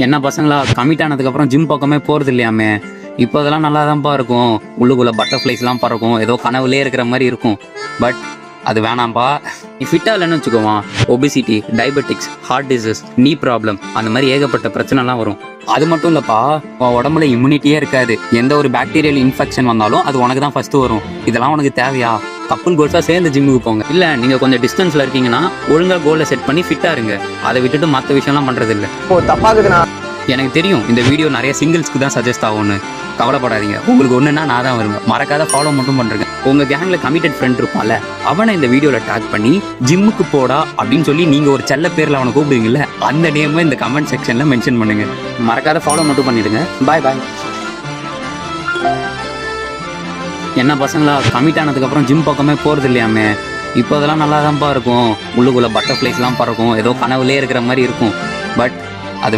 என்ன பசங்களா கமிட் ஆனதுக்கப்புறம் ஜிம் பக்கமே போகிறது இல்லையாமே. இப்போ அதெல்லாம் நல்லா தான்ப்பா இருக்கும். உள்ளுக்குள்ளே பட்டர்ஃப்ளைஸ்லாம் பறக்கும், ஏதோ கனவுலே இருக்கிற மாதிரி இருக்கும். பட் அது வேணாம்ப்பா. நீ ஃபிட்டாக இல்லைன்னு வச்சுக்கோவான், ஒபிசிட்டி, டயபெட்டிக்ஸ், ஹார்ட் டிசீஸ், நீ ப்ராப்ளம், அந்த மாதிரி ஏகப்பட்ட பிரச்சனைலாம் வரும். அது மட்டும் இல்லைப்பா, உன் உடம்புல இம்யூனிட்டியே இருக்காது. எந்த ஒரு பாக்டீரியல் இன்ஃபெக்ஷன் வந்தாலும் அது உனக்கு தான் ஃபஸ்ட்டு வரும். இதெல்லாம் உனக்கு தேவையா? கப்புள் கோல்ஸாக சேர்ந்து ஜிம்முக்கு போங்க. இல்லை நீங்கள் கொஞ்சம் டிஸ்டன்ஸில் இருக்கீங்கன்னா ஒழுங்காக கோலை செட் பண்ணி ஃபிட்டாக இருங்க. அதை விட்டுட்டு மற்ற விஷயம்லாம் பண்ணுறது இல்லை. தப்பாகுதுண்ணா. எனக்கு தெரியும் இந்த வீடியோ நிறைய சிங்கிள்ஸ்க்கு தான் சஜஸ்ட் ஆகும்னு. கவலைப்படாதீங்க, உங்களுக்கு ஒன்றுனா நான் தான் வருவேன். மறக்காத ஃபாலோ மட்டும் பண்ணுறேங்க. உங்கள் கேங்கில் கமிட்டட் ஃப்ரெண்ட் இருப்பான்ல, அவனை இந்த வீடியோவில் டேக் பண்ணி ஜிம்முக்கு போடா அப்படின்னு சொல்லி நீங்கள் ஒரு செல்ல பேரில் அவனை கூப்பிடுவீங்கல்ல, அந்த நேமை இந்த கமெண்ட் செக்ஷனில் மென்ஷன் பண்ணுங்கள். மறக்காத ஃபாலோ மட்டும் பண்ணிவிடுங்க. பாய் பாய். என்ன பசங்களா கமிட் ஆனதுக்கப்புறம் ஜிம் பக்கமே போகிறது இல்லையாமே. இப்போ அதெல்லாம் நல்லா தான்ப்பா இருக்கும். உள்ளுக்குள்ளே பட்டர்ஃப்ளைஸ்லாம் பறக்கும், ஏதோ கனவுலே இருக்கிற மாதிரி இருக்கும். பட் அது